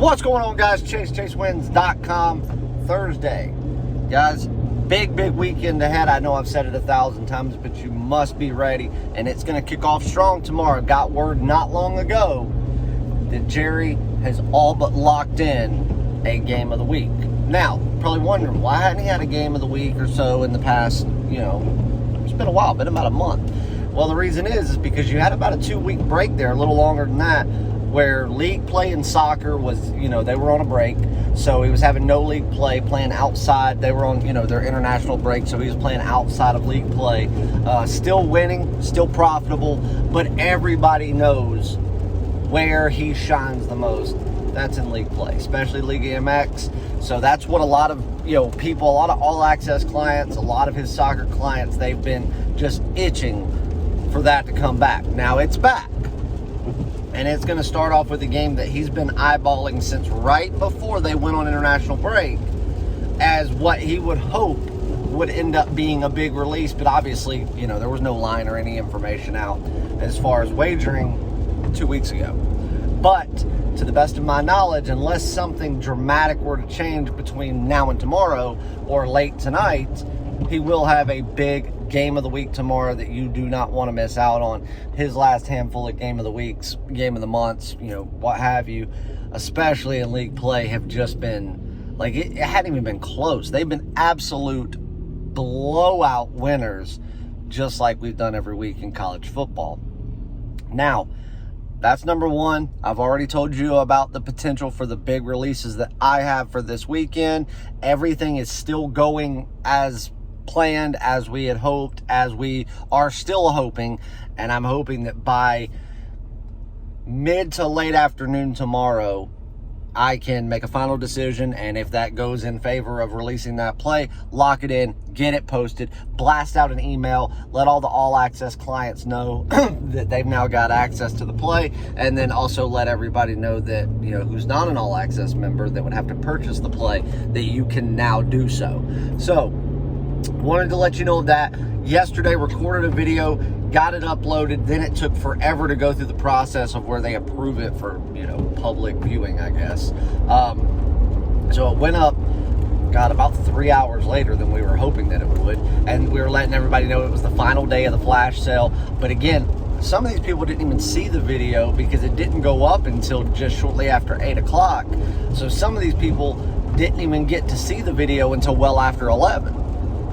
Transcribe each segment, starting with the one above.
What's going on, guys? ChaseWins.com. Thursday. Guys, big weekend ahead. I know I've said it 1,000 times, but you must be ready. And it's going to kick off strong tomorrow. Got word not long ago that Jerry has all but locked in a game of the week. Now, probably wondering, why hadn't he had a game of the week or so in the past, it's been a while, been about a month. Well, the reason is because you had about a 2-week break there, a little longer than that, where league play in soccer was, they were on a break. So he was having no league play, playing outside. They were on, their international break. So he was playing outside of league play. Still winning, still profitable. But everybody knows where he shines the most. That's in league play, especially League MX. So that's what a lot of, people, a lot of all access clients, a lot of his soccer clients, they've been just itching for that to come back. Now it's back. And it's going to start off with a game that he's been eyeballing since right before they went on international break as what he would hope would end up being a big release. But obviously, there was no line or any information out as far as wagering 2 weeks ago. But to the best of my knowledge, unless something dramatic were to change between now and tomorrow or late tonight, he will have a big game of the week tomorrow that you do not want to miss out on. His last handful of game of the weeks, game of the months, what have you, especially in league play, have just been, it hadn't even been close. They've been absolute blowout winners, just like we've done every week in college football. Now, that's number one. I've already told you about the potential for the big releases that I have for this weekend. Everything is still going as planned, as we had hoped, as we are still hoping, and I'm hoping that by mid to late afternoon tomorrow I can make a final decision, and if that goes in favor of releasing that play, lock it in, get it posted, blast out an email, let all the all access clients know that they've now got access to the play, and then also let everybody know that, who's not an all access member that would have to purchase the play, that you can now do so. So wanted to let you know that. Yesterday recorded a video, got it uploaded, then it took forever to go through the process of where they approve it for, public viewing, I guess. So it went up, about 3 hours later than we were hoping that it would, and we were letting everybody know it was the final day of the flash sale. But again, some of these people didn't even see the video because it didn't go up until just shortly after 8 o'clock. So some of these people didn't even get to see the video until well after 11.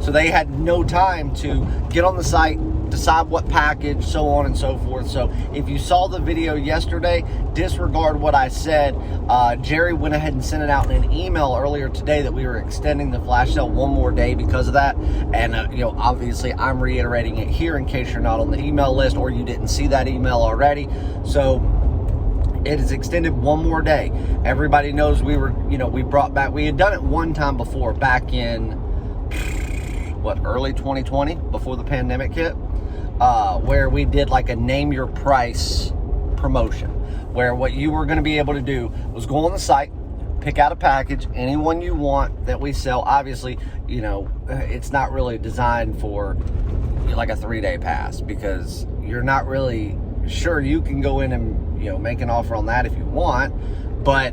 So they had no time to get on the site, decide what package, so on and so forth. So if you saw the video yesterday, disregard what I said. Jerry went ahead and sent it out in an email earlier today that we were extending the flash sale one more day because of that. And, obviously I'm reiterating it here in case you're not on the email list or you didn't see that email already. So it is extended one more day. Everybody knows we were, we brought back, we had done it one time before back in, early 2020, before the pandemic hit, where we did like a name your price promotion, where what you were going to be able to do was go on the site, pick out a package, anyone you want that we sell. Obviously, it's not really designed for like a 3-day pass because you're not really sure. You can go in and, make an offer on that if you want, but,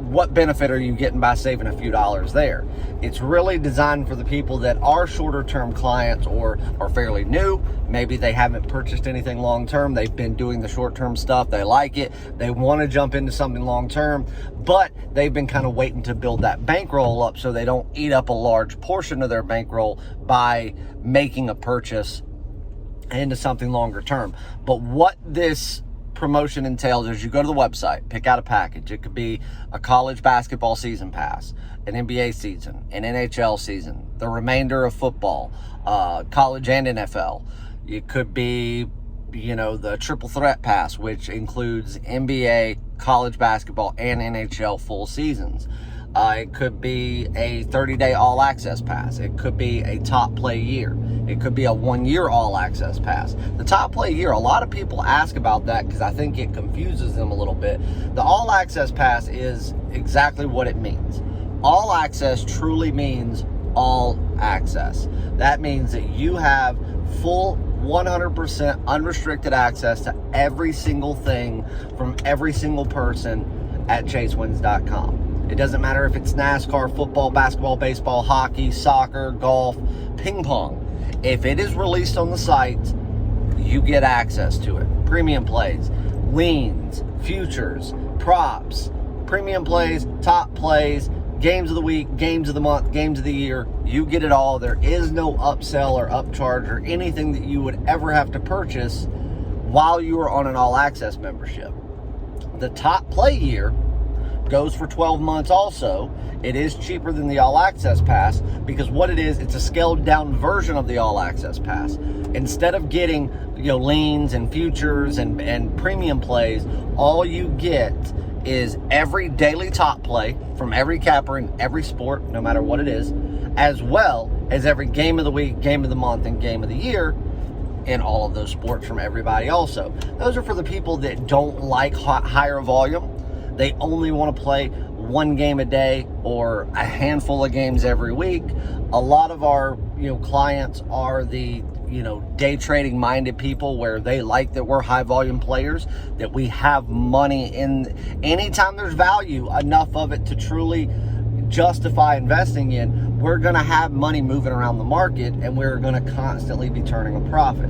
what benefit are you getting by saving a few dollars there? It's really designed for the people that are shorter term clients or are fairly new. Maybe they haven't purchased anything long term. They've been doing the short term stuff. They like it. They want to jump into something long term, but they've been kind of waiting to build that bankroll up so they don't eat up a large portion of their bankroll by making a purchase into something longer term. But what this promotion entails is you go to the website, pick out a package. It could be a college basketball season pass, an NBA season, an NHL season, the remainder of football, college and NFL. It could be, the triple threat pass, which includes NBA, college basketball, and NHL full seasons. It could be a 30-day all-access pass. It could be a top play year. It could be a 1-year all-access pass. The top play year, a lot of people ask about that because I think it confuses them a little bit. The all-access pass is exactly what it means. All access truly means all access. That means that you have full 100% unrestricted access to every single thing from every single person at chasewins.com. It doesn't matter if it's NASCAR, football, basketball, baseball, hockey, soccer, golf, ping pong. If it is released on the site, you get access to it. Premium plays, leans, futures, props, premium plays, top plays, games of the week, games of the month, games of the year. You get it all. There is no upsell or upcharge or anything that you would ever have to purchase while you are on an all access membership. The top play year goes for 12 months also. It is cheaper than the all access pass because what it is, it's a scaled down version of the all access pass. Instead of getting, leans and futures and premium plays, all you get is every daily top play from every capper in every sport, no matter what it is, as well as every game of the week, game of the month, and game of the year in all of those sports from everybody also. Those are for the people that don't like higher volume. They only want to play one game a day or a handful of games every week. A lot of our, clients are the, day trading minded people where they like that we're high volume players, that we have money in. Anytime there's value, enough of it to truly justify investing in, we're going to have money moving around the market and we're going to constantly be turning a profit.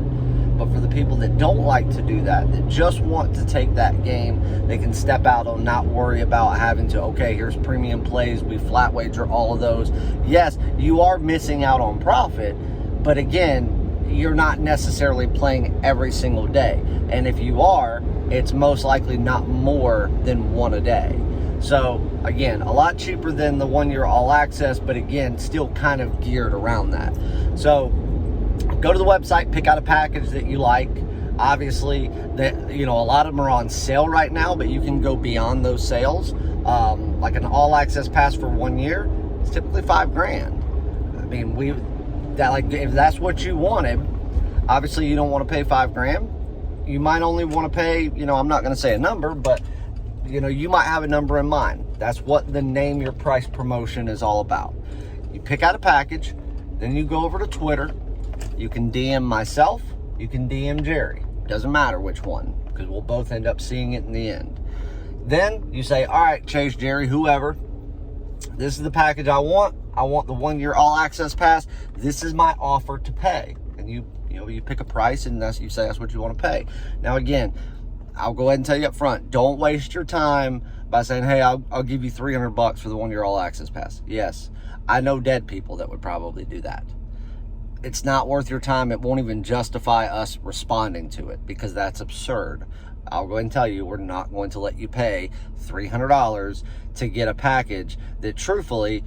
But for the people that don't like to do that just want to take that game, they can step out and not worry about having to, okay, here's premium plays, we flat wager all of those. Yes, you are missing out on profit, but again, you're not necessarily playing every single day. And if you are, it's most likely not more than one a day. So again, a lot cheaper than the 1 year all access, but again, still kind of geared around that. So go to the website, pick out a package that you like. Obviously, a lot of them are on sale right now, but you can go beyond those sales. Like an all access pass for 1 year, it's typically $5,000. I mean, if that's what you wanted, obviously you don't want to pay $5,000. You might only want to pay, I'm not going to say a number, but you might have a number in mind. That's what the name your price promotion is all about. You pick out a package, then you go over to Twitter. You can DM myself, you can DM Jerry. Doesn't matter which one, because we'll both end up seeing it in the end. Then you say, all right, Chase, Jerry, whoever, this is the package I want. I want the 1 year all access pass. This is my offer to pay. And you pick a price and you say that's what you want to pay. Now again, I'll go ahead and tell you up front, don't waste your time by saying, hey, I'll give you $300 for the 1 year all access pass. Yes, I know dead people that would probably do that. It's not worth your time. It won't even justify us responding to it because that's absurd. I'll go ahead and tell you, we're not going to let you pay $300 to get a package that truthfully,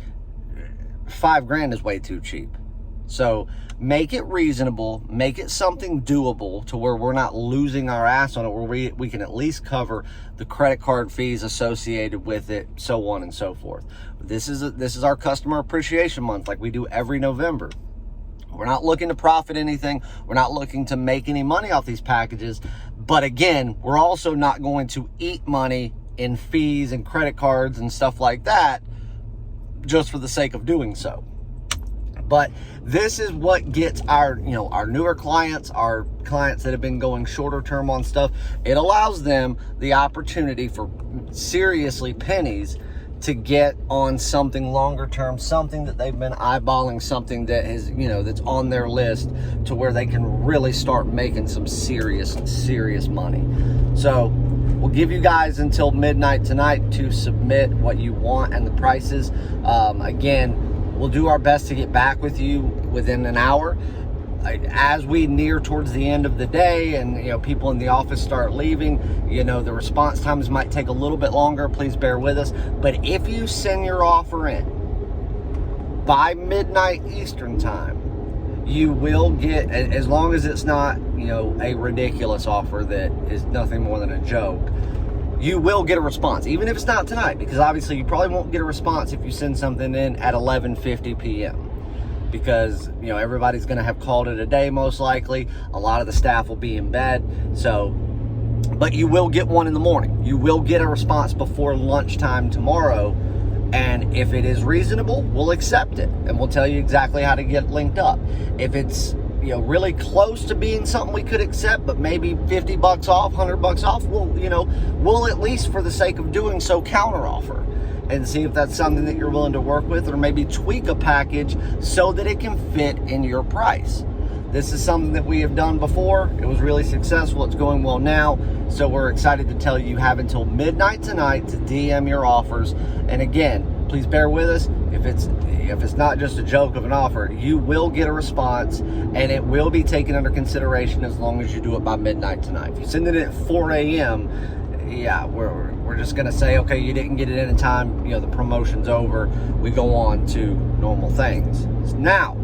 $5,000 is way too cheap. So make it reasonable, make it something doable to where we're not losing our ass on it, where we can at least cover the credit card fees associated with it, so on and so forth. This is our customer appreciation month like we do every November. We're not looking to profit anything. We're not looking to make any money off these packages. But again, we're also not going to eat money in fees and credit cards and stuff like that just for the sake of doing so. But this is what gets our newer clients, our clients that have been going shorter term on stuff. It allows them the opportunity for seriously pennies to get on something longer term, something that they've been eyeballing, something that is, that's on their list to where they can really start making some serious money. So we'll give you guys until midnight tonight to submit what you want and the prices. Again, we'll do our best to get back with you within an hour. As we near towards the end of the day and people in the office start leaving, the response times might take a little bit longer. Please bear with us. But if you send your offer in by midnight Eastern time, you will get, as long as it's not a ridiculous offer that is nothing more than a joke, you will get a response, even if it's not tonight, because obviously you probably won't get a response if you send something in at 11:50 p.m. because everybody's going to have called it a day most likely. A lot of the staff will be in bed. So, but you will get one in the morning. You will get a response before lunchtime tomorrow. And if it is reasonable, we'll accept it. And we'll tell you exactly how to get linked up. If it's really close to being something we could accept, but maybe $50 off, $100 off, we'll at least, for the sake of doing so, counter offer and see if that's something that you're willing to work with, or maybe tweak a package so that it can fit in your price. This is something that we have done before. It was really successful. It's going well now. So we're excited to tell you have until midnight tonight to DM your offers. And again, please bear with us. If it's not just a joke of an offer, you will get a response and it will be taken under consideration as long as you do it by midnight tonight. If you send it at 4 a.m., yeah, we're just going to say, okay, you didn't get it in time. The promotion's over. We go on to normal things. Now,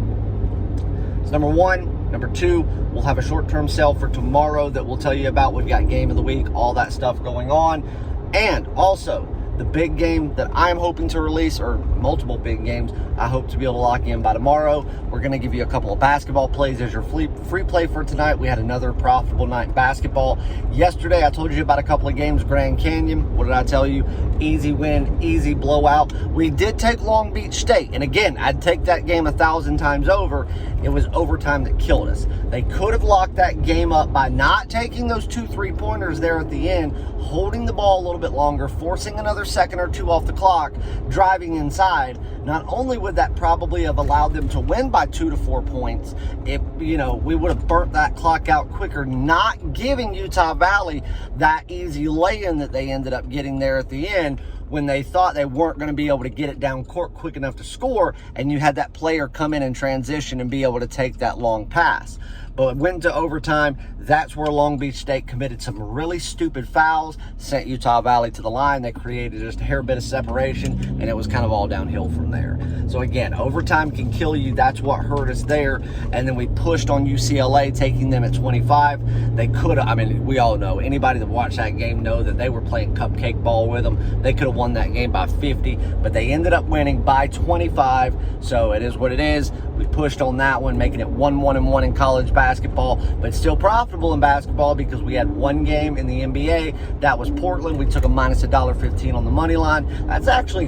it's number one. Number two, we'll have a short-term sale for tomorrow that we'll tell you about. We've got game of the week, all that stuff going on. And also, the big game that I'm hoping to release, or multiple big games, I hope to be able to lock in by tomorrow. We're going to give you a couple of basketball plays as your free play for tonight. We had another profitable night in basketball. Yesterday, I told you about a couple of games, Grand Canyon. What did I tell you? Easy win, easy blowout. We did take Long Beach State. And again, I'd take that game 1,000 times over. It was overtime that killed us. They could have locked that game up by not taking those 2 3-pointers there at the end, holding the ball a little bit longer, forcing another second or two off the clock, driving inside. Not only would that probably have allowed them to win by 2 to 4 points, we would have burnt that clock out quicker, not giving Utah Valley that easy lay-in that they ended up getting there at the end when they thought they weren't going to be able to get it down court quick enough to score, and you had that player come in and transition and be able to take that long pass. But it went to overtime. That's where Long Beach State committed some really stupid fouls, sent Utah Valley to the line. They created just a hair bit of separation, and it was kind of all downhill from there. So again, overtime can kill you. That's what hurt us there. And then we pushed on UCLA, taking them at 25. They could have, we all know, anybody that watched that game know that they were playing cupcake ball with them. They could have won that game by 50, but they ended up winning by 25. So it is what it is. We pushed on that one, making it 1-1-1 in college basketball, but still profitable in basketball because we had one game in the NBA. That was Portland. We took a minus $1.15 on the money line. That's actually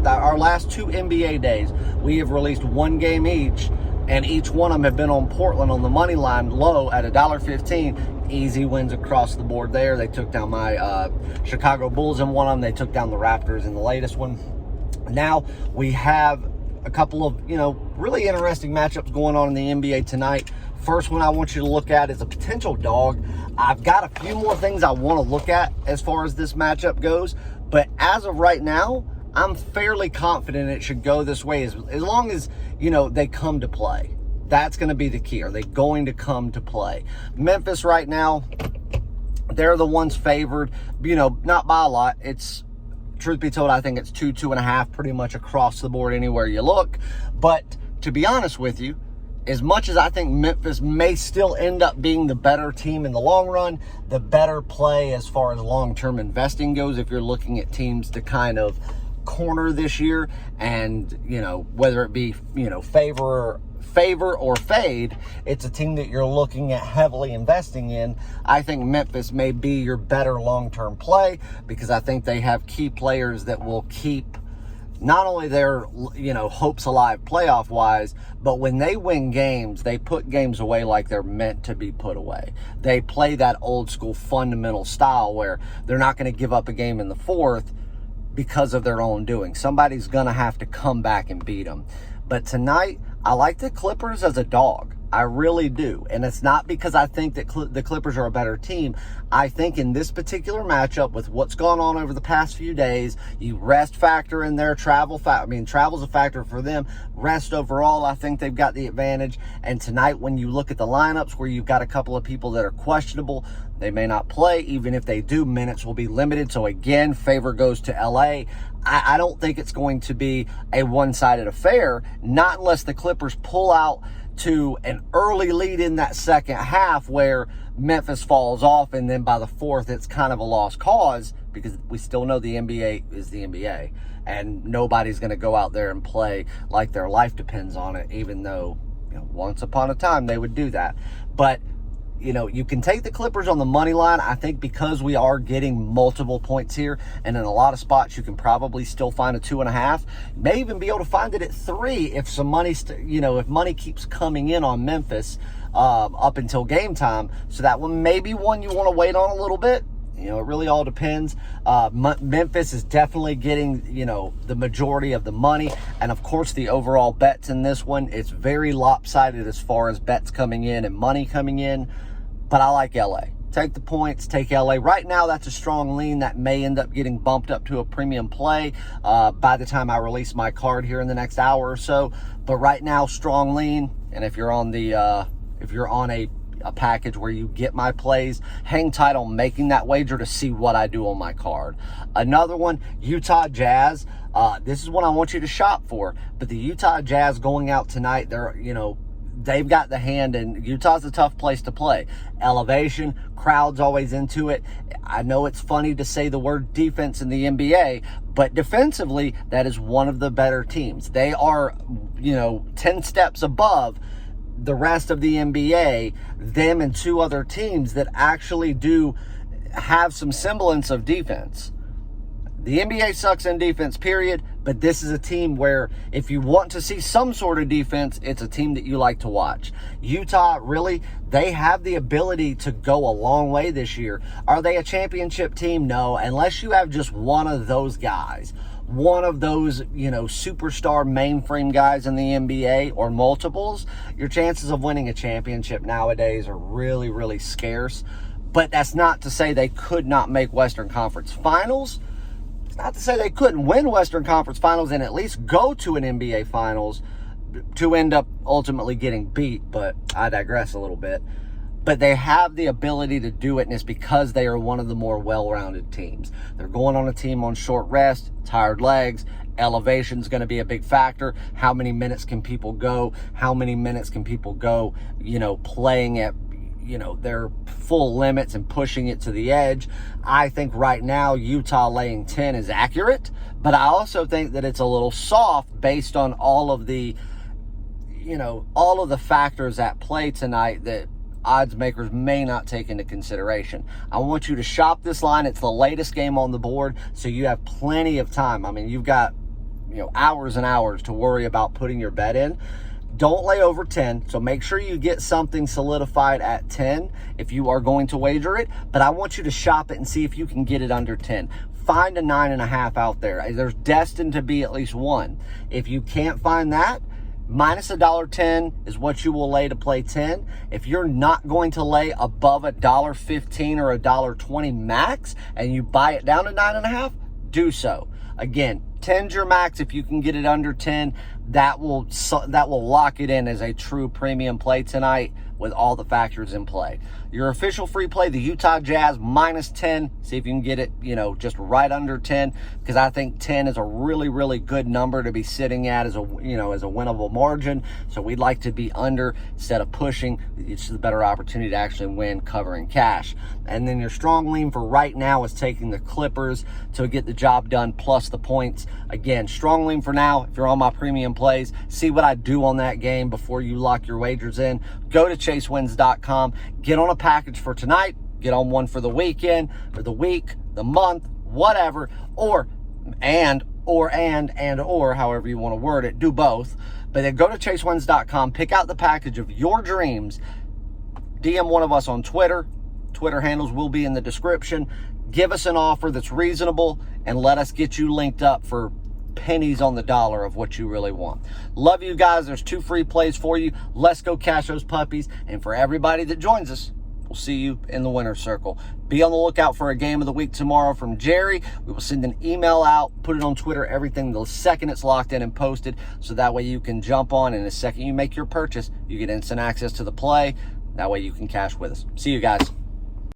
our last 2 NBA days. We have released one game each, and each one of them have been on Portland on the money line low at $1.15. Easy wins across the board there. They took down my Chicago Bulls in one of them. They took down the Raptors in the latest one. Now we have a couple of, really interesting matchups going on in the NBA tonight. First one I want you to look at is a potential dog. I've got a few more things I want to look at as far as this matchup goes, but as of right now, I'm fairly confident it should go this way as long as, they come to play. That's going to be the key. Are they going to come to play? Memphis right now, they're the ones favored, not by a lot. It's, truth be told, I think it's 2.5 pretty much across the board anywhere you look. But to be honest with you, as much as I think Memphis may still end up being the better team in the long run, the better play as far as long-term investing goes, if you're looking at teams to kind of corner this year and, whether it be, favor or fade, it's a team that you're looking at heavily investing in. I think Memphis may be your better long-term play because I think they have key players that will keep not only their, hopes alive playoff-wise, but when they win games, they put games away like they're meant to be put away. They play that old-school fundamental style where they're not going to give up a game in the fourth because of their own doing. Somebody's going to have to come back and beat them. But tonight, I like the Clippers as a dog. I really do. And it's not because I think that the Clippers are a better team. I think in this particular matchup with what's gone on over the past few days, you rest factor in their travel's a factor for them. Rest overall, I think they've got the advantage. And tonight, when you look at the lineups where you've got a couple of people that are questionable, they may not play. Even if they do, minutes will be limited. So again, favor goes to LA. I don't think it's going to be a one-sided affair, not unless the Clippers pull out to an early lead in that second half where Memphis falls off, and then by the fourth, it's kind of a lost cause because we still know the NBA is the NBA, and nobody's going to go out there and play like their life depends on it, even though, once upon a time they would do that. But you can take the Clippers on the money line. I think because we are getting multiple points here, and in a lot of spots, you can probably still find a 2.5. You may even be able to find it at 3 if some money, if money keeps coming in on Memphis. up until game time. So that one may be one you want to wait on a little bit. You know, it really all depends. Memphis is definitely getting, you know, the majority of the money. And, of course, the overall bets in this one, it's very lopsided as far as bets coming in and money coming in. But I like LA. Take the points, take LA. Right now, that's a strong lean that may end up getting bumped up to a premium play by the time I release my card here in the next hour or so. But right now, strong lean. And if you're on the, a package where you get my plays, hang tight on making that wager to see what I do on my card. Another one, Utah Jazz. This is what I want you to shop for. But the Utah Jazz going out tonight, they've got the hand, and Utah's a tough place to play. Elevation, crowd's always into it. I know it's funny to say the word defense in the NBA, but defensively, that is one of the better teams. They are, 10 steps above the rest of the NBA, them and two other teams that actually do have some semblance of defense. The NBA sucks in defense, period, but this is a team where if you want to see some sort of defense, it's a team that you like to watch. Utah, really, they have the ability to go a long way this year. Are they a championship team? No, unless you have just one of those guys. One of those, superstar mainframe guys in the NBA or multiples, your chances of winning a championship nowadays are really, really scarce. But that's not to say they could not make Western Conference Finals. It's not to say they couldn't win Western Conference Finals and at least go to an NBA Finals to end up ultimately getting beat. But I digress a little bit. But they have the ability to do it, and it's because they are one of the more well-rounded teams. They're going on a team on short rest, tired legs. Elevation's going to be a big factor. How many minutes can people go? How many minutes can people go, playing at, their full limits and pushing it to the edge? I think right now Utah laying 10 is accurate, but I also think that it's a little soft based on all of the, all of the factors at play tonight that odds makers may not take into consideration. I want you to shop this line. It's the latest game on the board, so you have plenty of time. I mean, you've got, hours and hours to worry about putting your bet in. Don't lay over 10, so make sure you get something solidified at 10 if you are going to wager it, but I want you to shop it and see if you can get it under 10. Find a 9.5 out there. There's destined to be at least one. If you can't find that, minus $1.10 is what you will lay to play 10. If you're not going to lay above $1.15 or $1.20 max and you buy it down to 9.5, do so. Again, 10's your max. If you can get it under 10, that will lock it in as a true premium play tonight with all the factors in play. Your official free play, the Utah Jazz, minus 10. See if you can get it, just right under 10, because I think 10 is a really, really good number to be sitting at as a winnable margin. So we'd like to be under instead of pushing. It's just a better opportunity to actually win covering cash. And then your strong lean for right now is taking the Clippers to get the job done plus the points. Again, strong lean for now. If you're on my premium plays, see what I do on that game before you lock your wagers in. Go to chasewins.com, get on a package for tonight, get on one for the weekend or the week, the month, whatever, or however you want to word it, do both. But then go to chasewins.com, pick out the package of your dreams, DM one of us on Twitter. Twitter handles will be in the description. Give us an offer that's reasonable and let us get you linked up for pennies on the dollar of what you really want. Love you guys. There's 2 free plays for you. Let's go cash those puppies. And for everybody that joins us, we'll see you in the winner's circle. Be on the lookout for a game of the week tomorrow from Jerry. We will send an email out, put it on Twitter, everything the second it's locked in and posted, so that way you can jump on, and the second you make your purchase, you get instant access to the play. That way you can cash with us. See you guys.